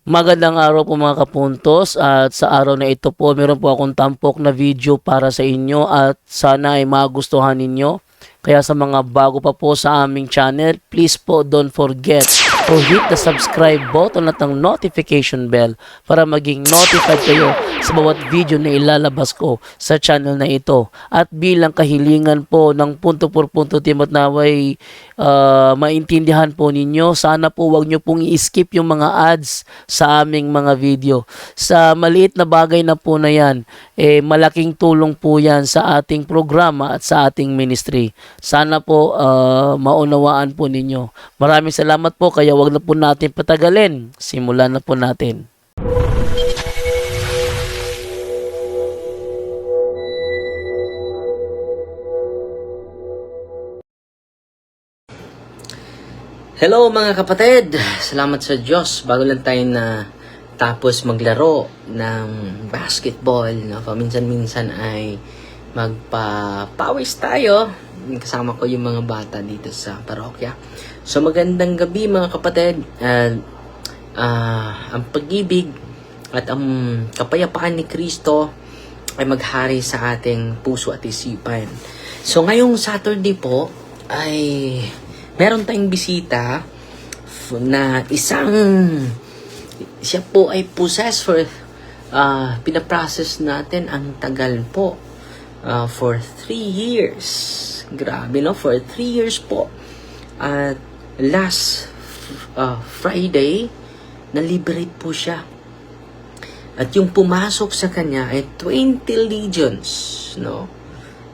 Magandang araw po mga kapuntos, at sa araw na ito po meron po akong tampok na video para sa inyo at sana ay magustuhan ninyo. Kaya sa mga bago pa po sa aming channel, please po don't forget to hit the subscribe button at ang notification bell para maging notified kayo sa bawat video na ilalabas ko sa channel na ito. At bilang kahilingan po ng punto por punto team at naway maintindihan po ninyo, sana po wag nyo pong i-skip yung mga ads sa aming mga video. Sa maliit na bagay na po na yan, malaking tulong po yan sa ating programa at sa ating ministry. Sana po maunawaan po ninyo. Maraming salamat po, kaya wag na po natin patagalin. Simulan na po natin. Hello mga kapatid! Salamat sa Diyos. Bago lang tayo na tapos maglaro ng basketball, no? Paminsan-minsan ay magpapawis tayo. Kasama ko yung mga bata dito sa parokya. So magandang gabi mga kapatid. Ang pag-ibig at ang kapayapaan ni Kristo ay maghari sa ating puso at isipan. So ngayong Saturday po ay meron tayong bisita na siya po ay possessed for, pinaprocess natin ang tagal po, for 3 years. Grabe, no? For 3 years po. At last Friday, na-liberate po siya. At yung pumasok sa kanya ay 20 legions, no?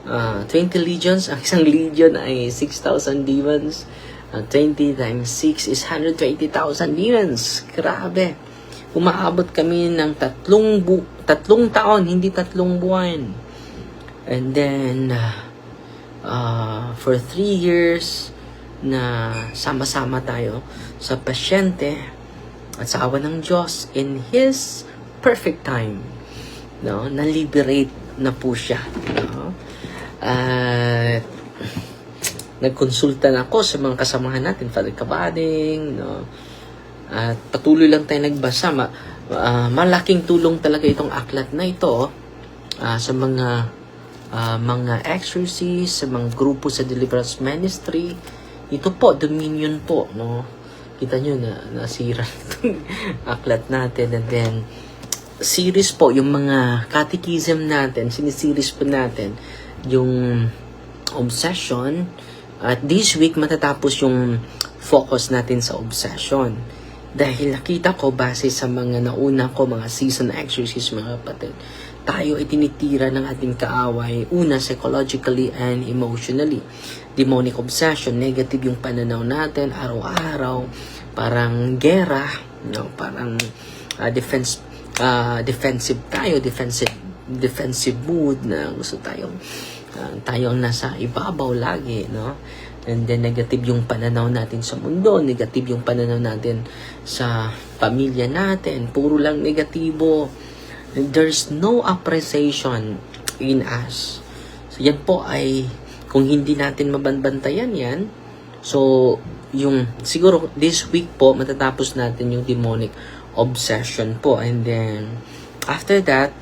20 legions, ang isang legion ay 6,000 demons. 20 times 6 is 120,000 demons. Grabe. Umaabot kami ng tatlong taon, hindi 3 buwan. And then, for 3 years na sama-sama tayo sa pasyente at sa awa ng Diyos in His perfect time, no? Na-liberate na po siya, no? At nagkonsulta na ako sa mga kasamahan natin, Father Kabading, no? At patuloy lang tayo nagbasa. Malaking tulong talaga itong aklat na ito sa mga exorcists, sa mga grupo sa deliverance ministry. Ito po, Dominion po, no? Kita nyo na nasira itong aklat natin. And then series po, yung mga catechism natin, sinisiris po natin yung obsession. At this week matatapos yung focus natin sa obsession, dahil nakita ko base sa mga nauna ko mga season exercise mga kapatid, tayo ay tinitira ng ating kaaway. Una, psychologically and emotionally. Demonic obsession, negative yung pananaw natin araw-araw, parang gera, no? Parang defensive tayo, defensive mood na gusto tayo ang nasa ibabaw lagi, no? And then negative yung pananaw natin sa mundo, negative yung pananaw natin sa pamilya natin, puro lang negatibo. There's no appreciation in us. So yan po ay, kung hindi natin mabanbantayan yan, so yung siguro this week po matatapos natin yung demonic obsession po. And then after that,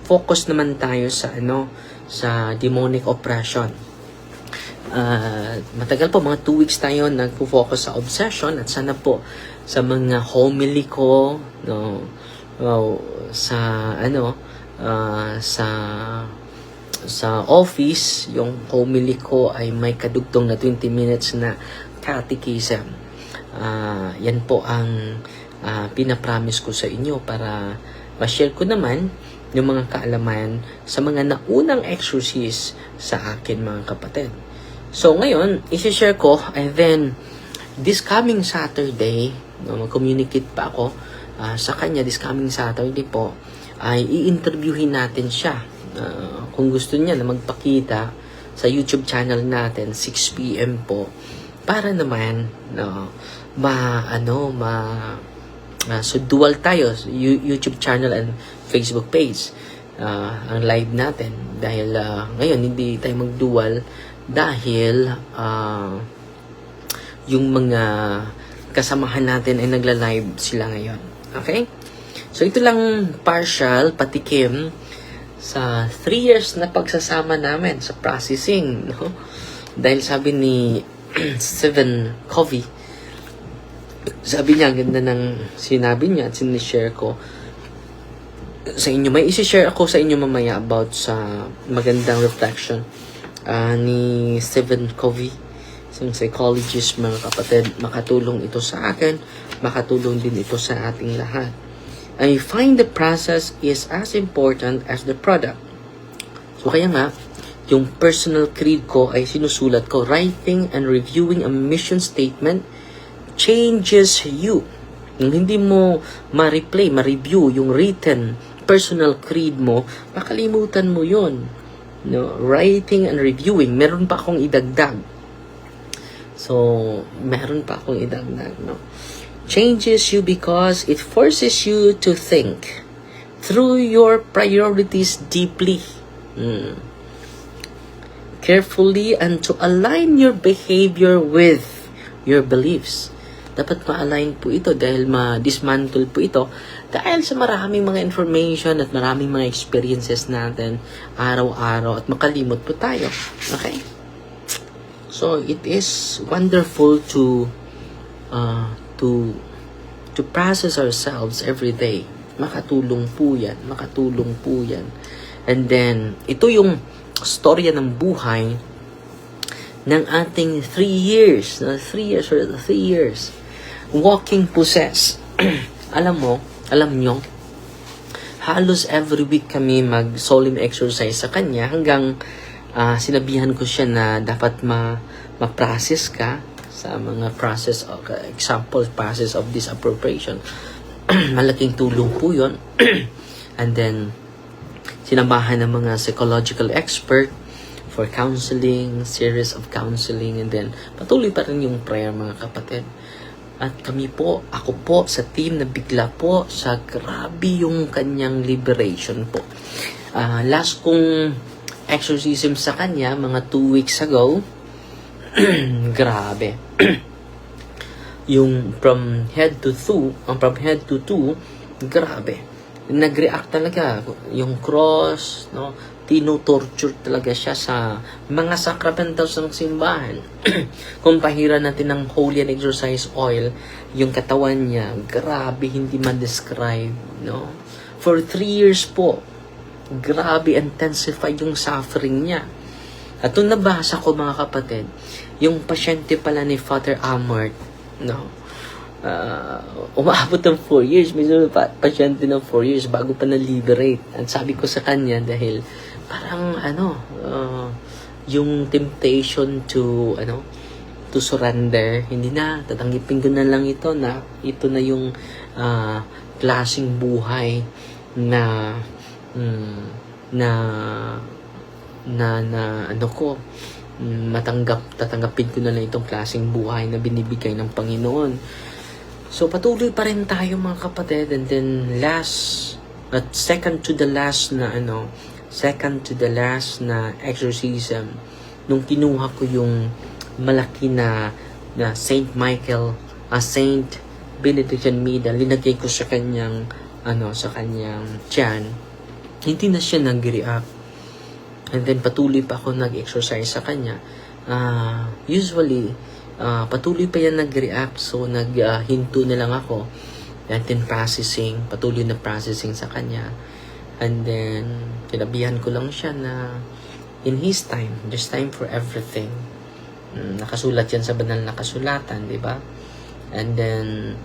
focus naman tayo sa demonic oppression. Matagal po, mga 2 weeks tayo nagpo-focus sa obsession. At sana po sa mga homily ko, no, sa office, yung homily ko ay may kadugtong na 20 minutes na catechism. Yan po ang pinapromise ko sa inyo para ma-share ko naman yung mga kaalaman sa mga naunang exorcist sa akin mga kapatid. So ngayon, isi-share ko, and then this coming Saturday, no, mag-communicate pa ako sa kanya. This coming Saturday po ay i-interviewin natin siya. Kung gusto niya na magpakita sa YouTube channel natin 6 PM po, para naman so dual tayo, YouTube channel and Facebook page, ang live natin. Dahil ngayon hindi tayo mag-dual dahil yung mga kasamahan natin ay nagla-live sila ngayon. Okay? So, ito lang partial patikim sa 3 years na pagsasama namin sa processing. No? Dahil sabi ni Stephen Covey, sabi niya, ganda ng sinabi niya at sinishare ko sa inyo. May isi-share ako sa inyo mamaya about sa magandang reflection ni Stephen Covey, isang psychologist, mga kapatid. Makatulong ito sa akin, makatulong din ito sa ating lahat. I find the process is as important as the product. So kaya nga, yung personal creed ko ay sinusulat ko, writing and reviewing a mission statement changes you. Yung hindi mo ma-replay, ma-review yung written personal creed mo, makalimutan mo yun. No? Writing and reviewing, meron pa akong idagdag. So, meron pa akong idagdag. No? Changes you because it forces you to think through your priorities deeply. Carefully and to align your behavior with your beliefs. Dapat ma-align po ito dahil ma-dismantle po ito dahil sa maraming mga information at maraming mga experiences natin araw-araw at makalimot po tayo. Okay? So, it is wonderful to process ourselves every day. Makatulong po yan. Makatulong po yan. And then, ito yung storya ng buhay ng ating 3 years. 3 years. Walking possess. Alam nyo, halos every week kami mag-solemn exercise sa kanya hanggang sinabihan ko siya na dapat ma-process ka sa mga process of, example, process of disappropriation. Malaking tulong po yun. And then, sinamahan ng mga psychological expert for counseling, series of counseling, and then patuloy pa rin yung prayer, mga kapatid. At kami po, ako po, sa team na bigla po sa grabe yung kanyang liberation po. Last kong exorcism sa kanya, mga 2 weeks ago, grabe. Yung from head to toe, grabe. Nag-react talaga. Yung cross, no? Tino-torture talaga siya sa mga sacramentals ng simbahan. Kung pahiran natin ng holy and exorcise oil, yung katawan niya, grabe, hindi man-describe, no? For 3 years po, grabe, intensify yung suffering niya. At nung nabasa ko, mga kapatid, yung pasyente pala ni Father Amart, no? Umaabot ng 4 years. May pasyente ng 4 years bago pa na-liberate. At sabi ko sa kanya, dahil parang yung temptation to surrender, hindi na, tatanggipin ko na lang ito na ito na yung klaseng buhay na tatanggapin ko na lang itong klaseng buhay na binibigay ng Panginoon. So, patuloy pa rin tayo, mga kapatid. And then, second to the last na exorcism, nung kinuha ko yung malaki na Saint Michael, Saint Benediction Medal, linagay ko sa kanyang tiyan, hindi na siya nag-react. And then, patuloy pa ako nag-exercise sa kanya. Usually, patuloy pa yan nag-react. So, naghinto na lang ako. And then, patuloy na processing sa kanya. And then, sinabihan ko lang siya na in His time, there's time for everything. Nakasulat yan sa banal na kasulatan, di ba? And then,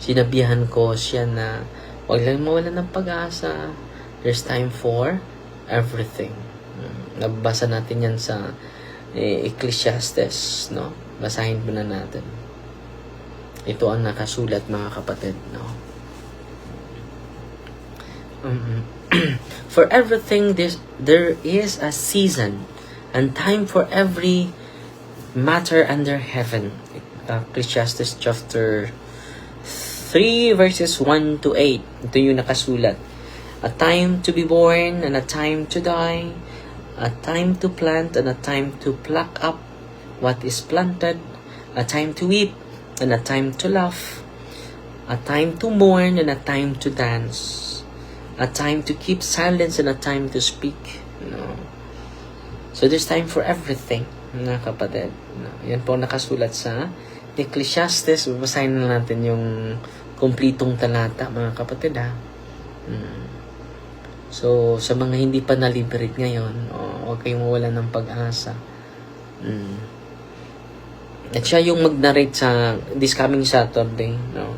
sinabihan ko siya na huwag lang mawala ng pag-asa. There's time for everything. Nabasa natin yan sa Ecclesiastes, no? Basahin mo na natin. Ito ang nakasulat, mga kapatid, no? For everything there is a season and time for every matter under heaven. Ecclesiastes chapter 3 verses 1 to 8. Ito yung nakasulat. A time to be born and a time to die, a time to plant and a time to pluck up what is planted, a time to weep, and a time to laugh, a time to mourn, and a time to dance, a time to keep silence, and a time to speak. So there's time for everything, mga kapatid. Yan po nakasulat sa Ecclesiastes. Babasahin na natin yung kumplitong talata, mga kapatid, ha. So, sa mga hindi pa na-liberate ngayon, huwag kayong mawala ng pag-asa. At siya yung mag-narrate sa this coming Saturday, no?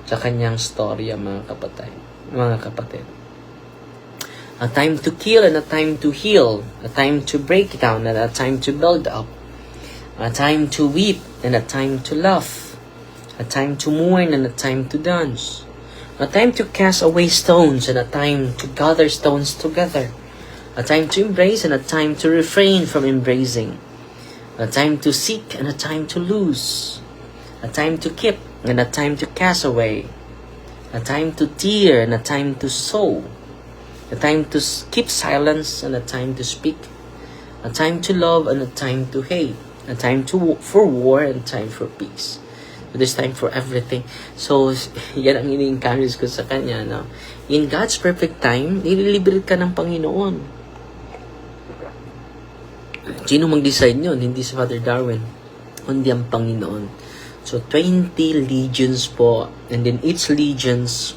Sa kanyang storya, mga kapatid. A time to kill and a time to heal, a time to break down and a time to build up, a time to weep and a time to laugh, a time to mourn and a time to dance, a time to cast away stones and a time to gather stones together, a time to embrace and a time to refrain from embracing, a time to seek and a time to lose, a time to keep and a time to cast away, a time to tear and a time to sow, a time to keep silence and a time to speak, a time to love and a time to hate, a time for war and a time for peace. So there's time for everything. So, yan ang ini-encourage ko sa kanya, no? In God's perfect time, nililiberate ka ng Panginoon. Sino mag-decide yun? Hindi si Father Darwin, kundi ang Panginoon. So, 20 legions po. And then, each legions,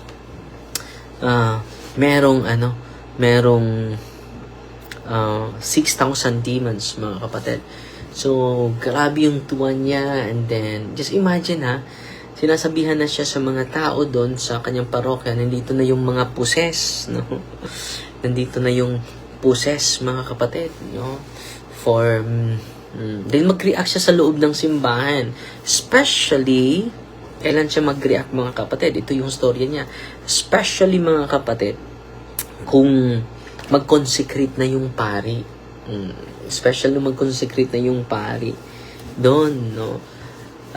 merong 6,000 demons, mga kapatid. So, grabe yung tuwan niya. And then, just imagine, sinasabihan na siya sa mga tao doon sa kanyang parokya, nandito na yung mga possess, no? Nandito na yung possess, mga kapatid, no? Then mag-react siya sa loob ng simbahan. Especially, kailan siya mag-react, mga kapatid? Ito yung storya niya. Especially, mga kapatid, kung mag-consecrate na yung pari. Especially mag-consecrate na yung pari. Doon, no?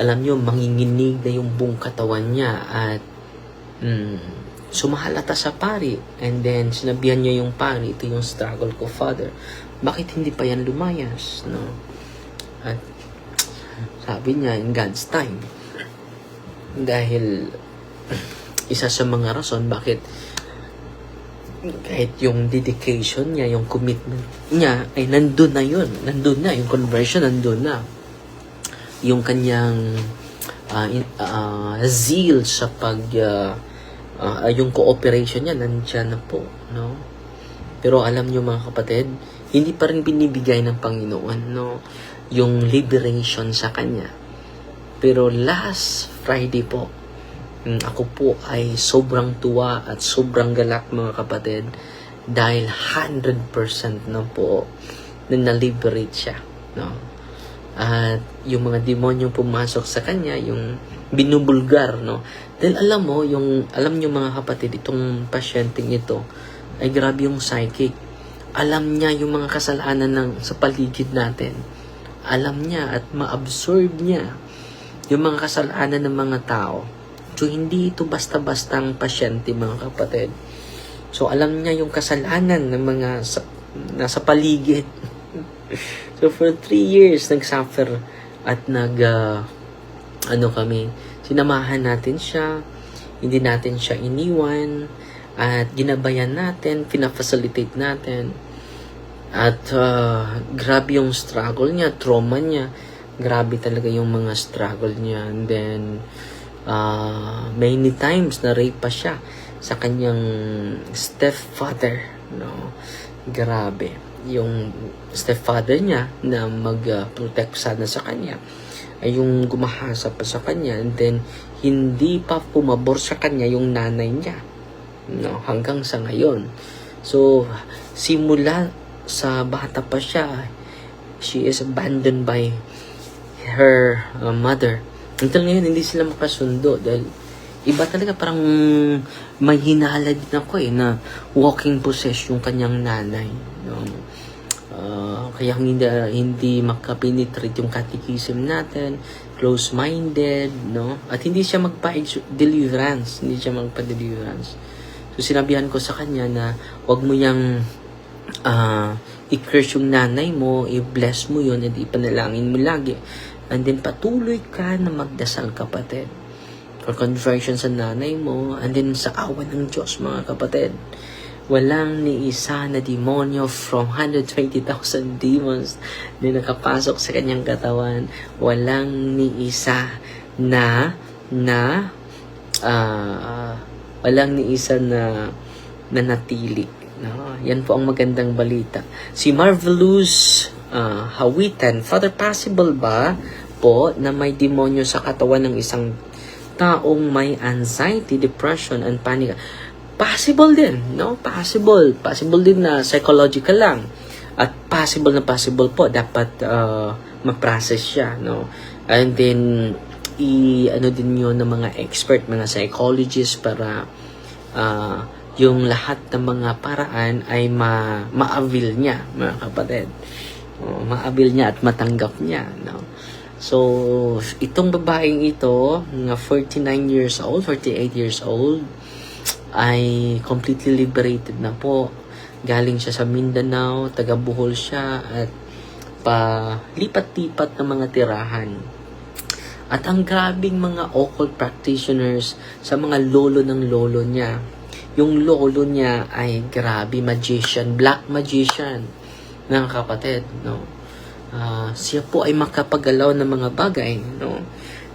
Alam nyo, manginginig na yung buong katawan niya at sumahalata sa pari. And then, sinabihan niya yung pari, ito yung struggle ko, Father. Bakit hindi pa yan lumayas, no? At sabi niya, in God's time. Dahil isa sa mga rason bakit kahit yung dedication niya, yung commitment niya, ay nandun na yun. Nandun na. Yung conversion, nandun na. Yung kanyang zeal sa yung cooperation niya, nandiyan na po. No? Pero alam niyo, mga kapatid, hindi pa rin binibigay ng Panginoon, no? Yung liberation sa kanya. Pero last Friday po, ako po ay sobrang tuwa at sobrang galak, mga kapatid, dahil 100% na po na na-liberate siya, no? At yung mga demonyong pumasok sa kanya, yung binubulgar, no? Dahil alam niyo, mga kapatid, itong pasyenteng ito ay grabe yung psychic. Alam niya yung mga kasalanan sa paligid natin. Alam niya at ma-absorb niya yung mga kasalanan ng mga tao. So, hindi ito basta-bastang pasyente, mga kapatid. So, alam niya yung kasalanan ng mga nasa paligid. So, for 3 years, nag-suffer at sinamahan natin siya, hindi natin siya iniwan, at ginabayan natin, pina-facilitate natin. At grabe yung struggle niya, trauma niya. Grabe talaga yung mga struggle niya. And then, many times na-rape pa siya sa kanyang stepfather, no? Grabe. Yung stepfather niya na mag-protect sana sa kanya ay yung gumahasa pa sa kanya, and then hindi pa pumabor sa kanya yung nanay niya, no? Hanggang sa ngayon. So, simula sa bata pa siya, she is abandoned by her mother. Until ngayon, hindi sila makasundo dahil iba talaga, parang may hinala din ako na walking possess yung kanyang nanay, no? Kaya hindi makapenetrate yung catechism natin, close-minded, no? At hindi siya magpa-deliverance. So, sinabihan ko sa kanya na wag mo yang i-curse yung nanay mo, i-bless mo yun, at ipanalangin mo lagi. And then patuloy ka na magdasal, kapatid. For conversion sa nanay mo, and then sa awa ng Diyos, mga kapatid. Walang ni isa na demonyo from 120,000 demons na nakapasok sa kanyang katawan. Walang ni isa na natili. No? Yan po ang magandang balita. Si Marvelous Hawitan, Father, possible ba po na may demonyo sa katawan ng isang taong may anxiety, depression, and panic? Possible din, no? Possible. Possible din na psychological lang. At possible po, dapat ma-process siya, no? And then, ano din yun ng mga expert, mga psychologists para yung lahat ng mga paraan ay ma-avail niya, mga kapatid. Ma-avail niya at matanggap niya, no? So, itong babaeng ito, na 48 years old, ay completely liberated na po. Galing siya sa Mindanao, taga Bohol siya, at palipat-lipat ng mga tirahan. At ang grabing mga occult practitioners sa mga lolo ng lolo niya. Yung lolo niya ay grabe magician, black magician, mga kapatid, no? Siya po ay makapagalaw ng mga bagay, no?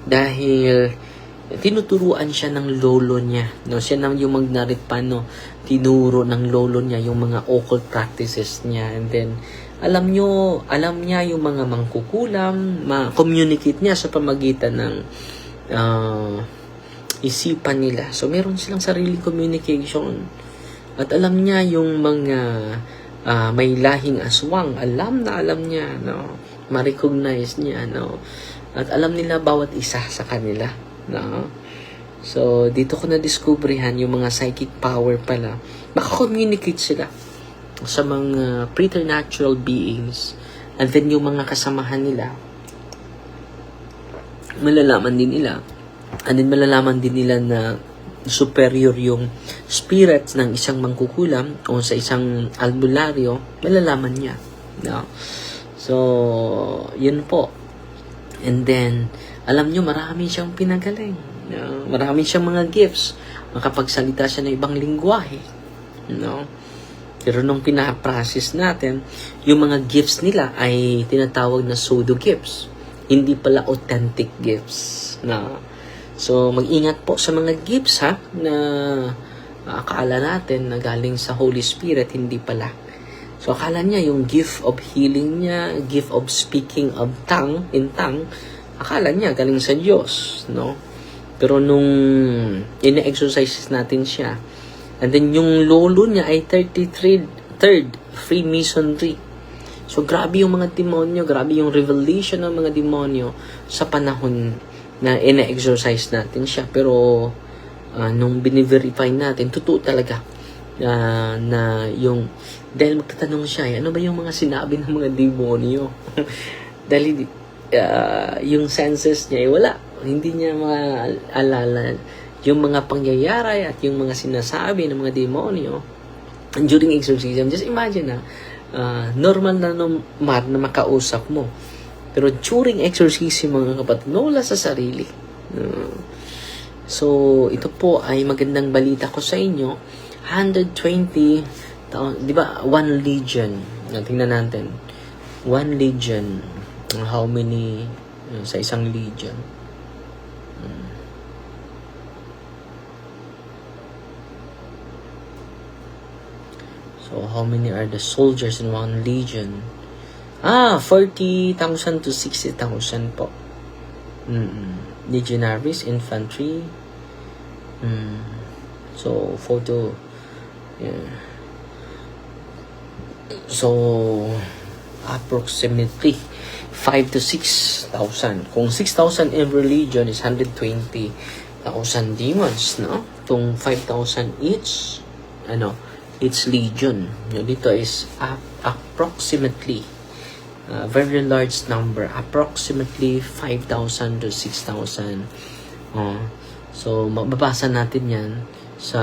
Dahil tinuturuan siya ng lolo niya, no? Siya nang yung magnarit pa, no? Tinuro ng lolo niya yung mga occult practices niya, and then alam niya yung mga mangkukulam, ma-communicate niya sa pamagitan ng isipan nila. So meron silang sariling communication, at alam niya yung mga may lahing aswang, alam niya, no? Ma-recognize niya, no? At alam nila bawat isa sa kanila, no? So, dito ko na-discoveryhan yung mga psychic power pala. Maka-communicate sila sa mga preternatural beings. And then yung mga kasamahan nila, malalaman din nila. And then malalaman din nila na superior yung spirits ng isang mangkukulam o sa isang albularyo, malalaman niya, no? So, yun po. And then, alam nyo, marami siyang pinagaling. No? Marami siyang mga gifts. Makapagsalita siya ng ibang lingwahe. No? Pero nung pinaprocess natin, yung mga gifts nila ay tinatawag na pseudo gifts. Hindi pala authentic gifts. No? So, mag-ingat po sa mga gifts, ha? Na akala natin na galing sa Holy Spirit, hindi pala. So, akala niya yung gift of healing niya, gift of speaking of in tongue, akala niya galing sa Diyos, no? Pero nung ina-exercise natin siya, and then yung lolo niya ay 33rd Freemasonry. So, grabe yung mga demonyo, grabe yung revelation ng mga demonyo sa panahon na ina-exercise natin siya. Pero, nung biniverify natin, totoo talaga na yung, dahil magtatanong siya, ano ba yung mga sinabi ng mga demonyo? Dahil yung senses niya ay wala. Hindi niya maalala yung mga pangyayari at yung mga sinasabi ng mga demonyo during exorcism. Just imagine normal na na makausap mo. Pero during exorcism, mga kapatid, wala sa sarili. So, ito po ay magandang balita ko sa inyo. 120, di ba, 1 legion. Tingnan natin. 1 legion. How many sa isang legion? So, how many are the soldiers in 1 legion? 40,000 to 60,000 po. Legionaries, infantry. So, So, approximately 5 to 6,000. Kung 6,000 every legion is 120,000 demons, no? Kung 5,000 each, each legion. Dito is approximately very large number, approximately 5,000 to 6,000. So, mababasa natin yan sa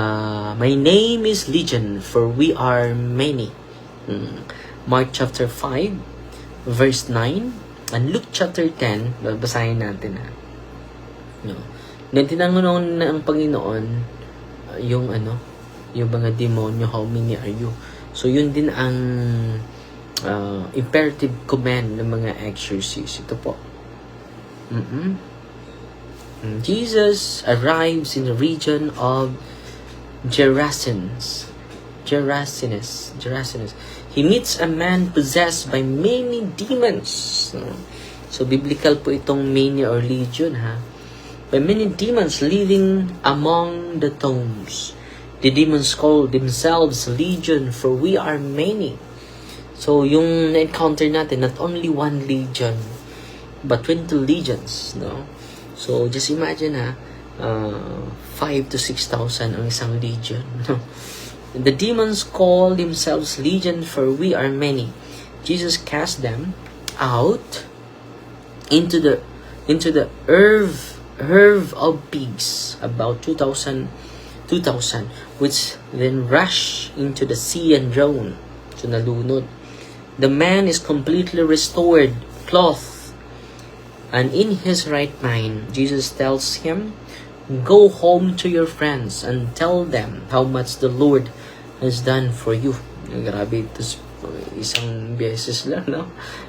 My name is Legion, for we are many. Mark chapter 5, verse 9. And Luke chapter 10, babasahin natin ha. No. Then tinanong ng Panginoon, yung mga demonyo, how many are you? So yun din ang imperative command ng mga exorcists. Ito po. Jesus arrives in the region of Gerasenes. He meets a man possessed by many demons. So biblical po itong mania or legion ha. By many demons living among the tombs. The demons call themselves legion, for we are many. So yung na-encounter natin, not only one legion, but 20 legions, no? So just imagine 5 to 6,000 ang isang legion, no? The demons call themselves legion, for we are many. Jesus cast them out into the herb of pigs, about 2,000, which then rush into the sea and drown. So nalunod. The man is completely restored, clothed, and in his right mind. Jesus tells him, "Go home to your friends and tell them how much the Lord has done for you." Grabe ito, isang beses lang, no?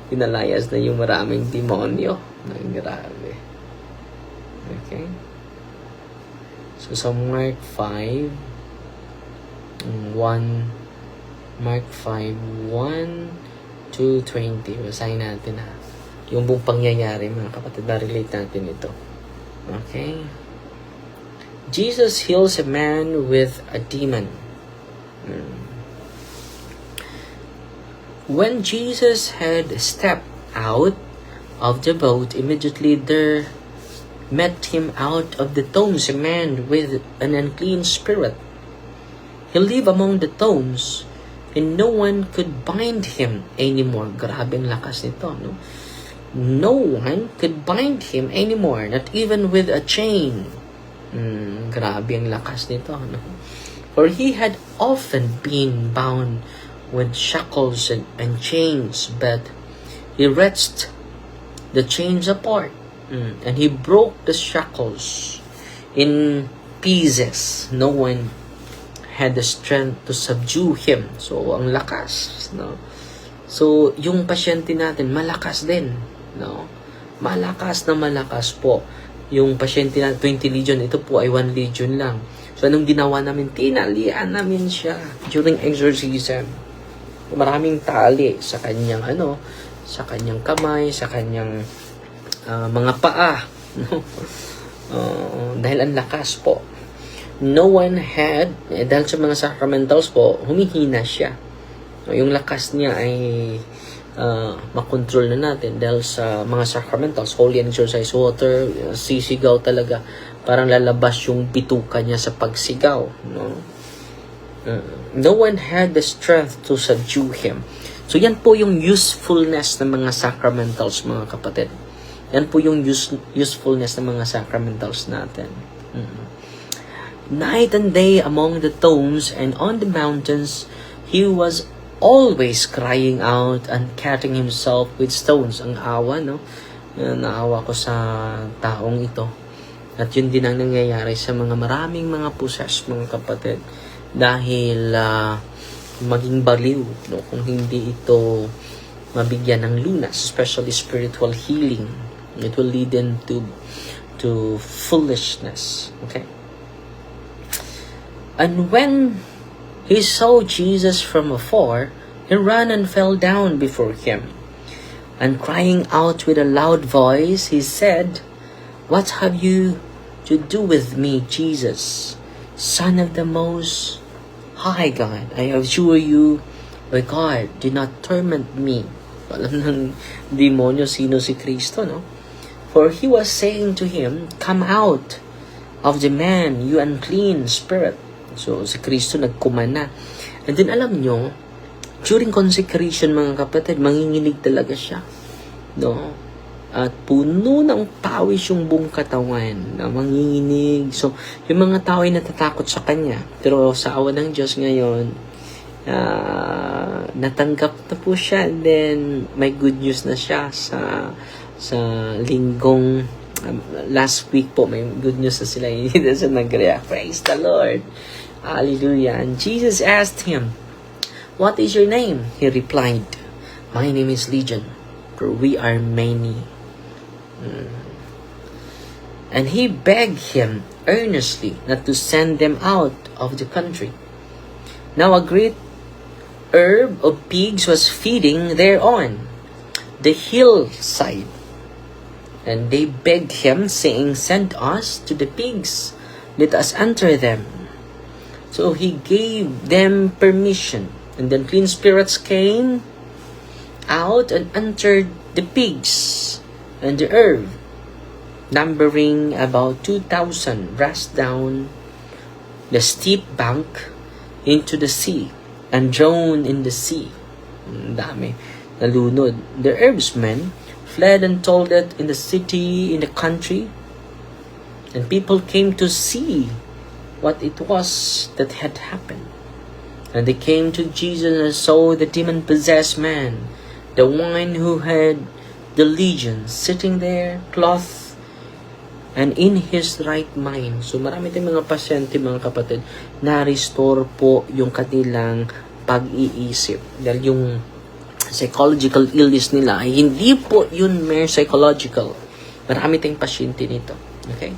Pinalayas na yung maraming demonyo. Grabe. Okay? So sa Mark 5, 1-2-20. Basahin natin ha. Yung buong pangyayari, mga kapatid, na-relate natin ito. Okay? Jesus heals a man with a demon. When Jesus had stepped out of the boat, immediately there met him out of the tombs a man with an unclean spirit. He lived among the tombs, and no one could bind him anymore. Grabe ang lakas nito, no? No one could bind him anymore, not even with a chain. Grabe ang lakas nito, no? For he had often been bound with shackles and chains, but he wrenched the chains apart, and he broke the shackles in pieces. No one had the strength to subdue him. So, ang lakas, no? So, yung pasyente natin, malakas din, no? Malakas po. Yung pasyente natin, 20 legion, ito po ay 1 legion lang. So, anong ginawa namin? Tinalian namin siya during exorcism. Maraming tali sa kanyang, sa kanyang kamay, sa kanyang mga paa, no? Dahil ang lakas po. No one had, dahil sa mga sacramentals po, humihina siya. Yung lakas niya ay makontrol na natin dahil sa mga sacramentals, holy and exorcised water, sisigaw talaga. Parang lalabas yung bituka niya sa pagsigaw. No? No one had the strength to subdue him. So yan po yung usefulness ng mga sacramentals, mga kapatid. Yan po yung usefulness ng mga sacramentals natin. Night and day among the tombs and on the mountains, he was always crying out and cutting himself with stones. Ang awa, no? Naawa ko sa taong ito. At yun din ang nangyayari sa maraming mga possessed, mga kapatid. Dahil maging baliw, no? Kung hindi ito mabigyan ng lunas, especially spiritual healing, it will lead them to foolishness. Okay? And when he saw Jesus from afar, he ran and fell down before him. And crying out with a loud voice, he said, "What have you to do with me, Jesus, Son of the Most High God? I assure you, by God, do not torment me." Alam ng demonyo sino si Kristo, no? For he was saying to him, "Come out of the man, you unclean spirit." So, si Kristo nagkumana. And then, alam nyo, during consecration, mga kapatid, manginginig talaga siya. No? At puno ng pawis yung buong katawan na manginginig. So, yung mga tao ay natatakot sa kanya. Pero sa awa ng Diyos ngayon, natanggap na po siya, and then may good news na siya sa linggong last week po, may good news na sila. Hindi na siya nag-react. Praise the Lord. Hallelujah. And Jesus asked him, "What is your name?" He replied, "My name is Legion, for we are many." And he begged him earnestly not to send them out of the country. Now a great herd of pigs was feeding thereon the hillside. And they begged him, saying, "Send us to the pigs, let us enter them." So he gave them permission. And then clean spirits came out and entered the pigs, and the herd, numbering about 2,000, rushed down the steep bank into the sea and drowned in the sea. Dami. Nalunod. The herdsmen fled and told it in the city, in the country, and people came to see what it was that had happened. And they came to Jesus and saw the demon-possessed man, the one who had the legion, sitting there, clothed and in his right mind. So marami tayong mga pasyente, mga kapatid, na-restore po yung kanilang pag-iisip. Dahil yung psychological illness nila ay hindi po yun mere psychological. Marami tayong pasyente nito. Okay?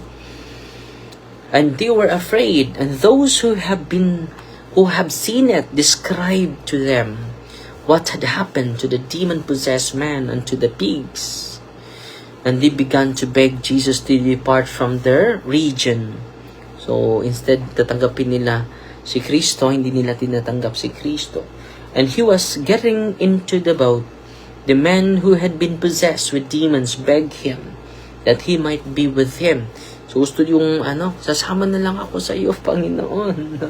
And they were afraid, and those who have seen it described to them what had happened to the demon-possessed man and to the pigs. And they began to beg Jesus to depart from their region. So, instead, tatanggapin nila si Kristo, hindi nila tinatanggap si Kristo. And he was getting into the boat. The man who had been possessed with demons begged him that he might be with him. So, gusto yung, sasama na lang ako sa iyo, Panginoon.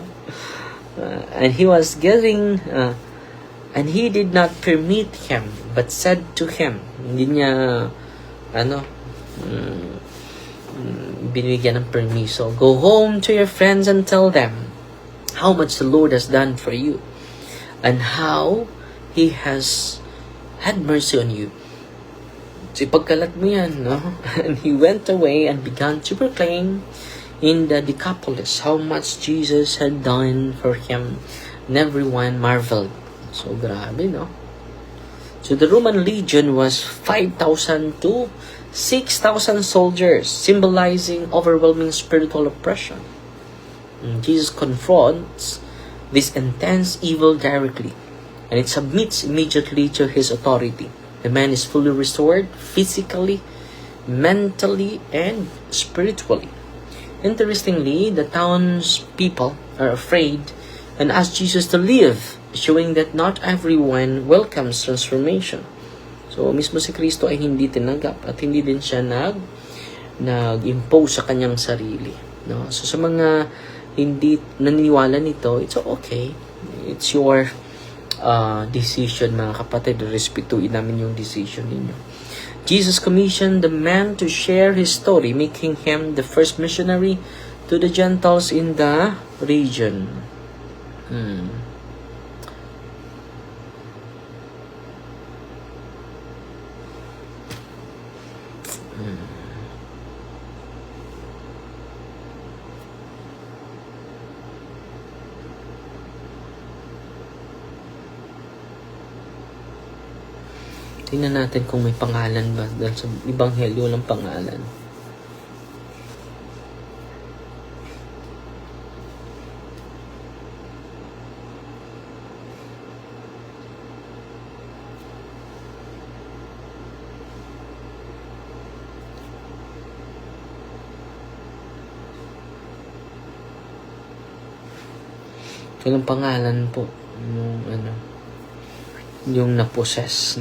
And he was getting, and he did not permit him, but said to him, hindi niya, binigyan ng permiso, "Go home to your friends and tell them how much the Lord has done for you, and how He has had mercy on you." So, ipagkalat mo yan, no? And he went away and began to proclaim in the Decapolis how much Jesus had done for him, and everyone marveled. So, grabe, no? So, the Roman legion was 5,000 to 6,000 soldiers, symbolizing overwhelming spiritual oppression. And Jesus confronts this intense evil directly, and it submits immediately to his authority. The man is fully restored physically, mentally, and spiritually. Interestingly, the townspeople are afraid and ask Jesus to leave, showing that not everyone welcomes transformation. So, mismo si Kristo ay hindi tinanggap at hindi din siya nag-impose sa kanyang sarili. No? So, sa mga hindi naniniwala nito, it's okay. It's your decision, mga kapatid. Respetuin namin yung decision ninyo. Jesus commissioned the man to share his story, making him the first missionary to the Gentiles in the region. Tingnan natin kung may pangalan ba. Dahil sa Ebanghelyo walang pangalan. Walang pangalan po. Yung na-possess.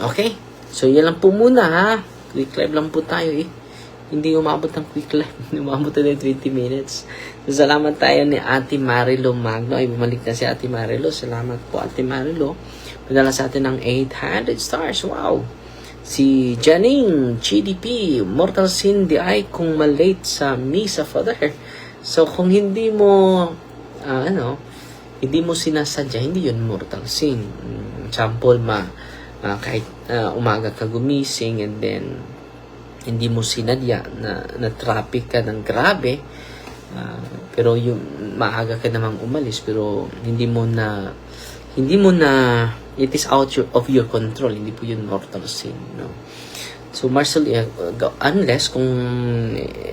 Okay? So, yan lang po muna, ha? Quick live lang po tayo, eh. Hindi umabot ng quick live. Umabot na 20 minutes. So, salamat tayo ni Ate Marilo Magno. Ay, bumalik na si Ate Marilo. Salamat po, Ate Marilo. Padala sa atin ng 800 stars. Wow! Si Janine, GDP, Mortal Sin, di ay kung malate sa Misa, Father. So, kung hindi mo hindi mo sinasadya, hindi yun mortal sin. Example, kahit umaga ka gumising and then hindi mo sinadya na traffic ka ng grabe, pero yung maaga ka namang umalis, pero hindi mo na it is out of your control, hindi po yun mortal sin, no? So unless kung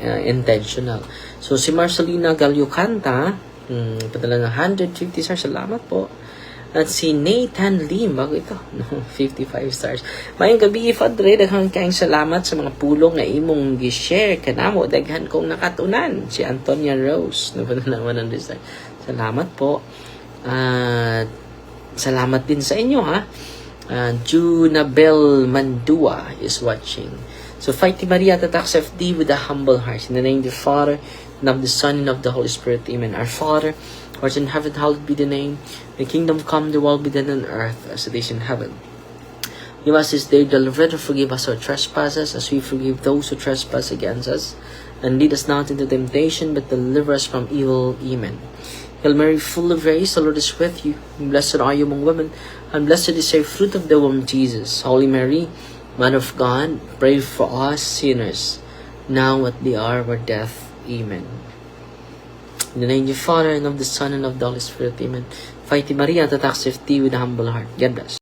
intentional. So si Marcelina Galyocanta, padala ng 150 stars, salamat po. At si Nathan Lim, bago ito, 55 stars. Mayong gabi, Padre, daghang kayong salamat sa mga pulong na imong gi-share kanamo, daghan kong nakatunan. Si Antonia Rose, napadala ng 100 stars. Salamat po. At salamat din sa inyo, ha. Junabel Mandua is watching. So, Fighty Maria Tatax FD with a humble heart. In the name of the Father, and of the Son, and of the Holy Spirit. Amen. Our Father, who art in heaven, hallowed be the name. The kingdom come, the will be done on earth as it is in heaven. Give us this day the bread, and forgive us our trespasses, as we forgive those who trespass against us. And lead us not into temptation, but deliver us from evil. Amen. Hail Mary, full of grace, the Lord is with you. Blessed are you among women, and blessed is the fruit of the womb, Jesus. Holy Mary, Mother of God, pray for us sinners, now at the hour of our death. Amen. In the name of the Father, and of the Son, and of the Holy Spirit. Amen. Fighty Maria, Tatax FD with a humble heart. God bless.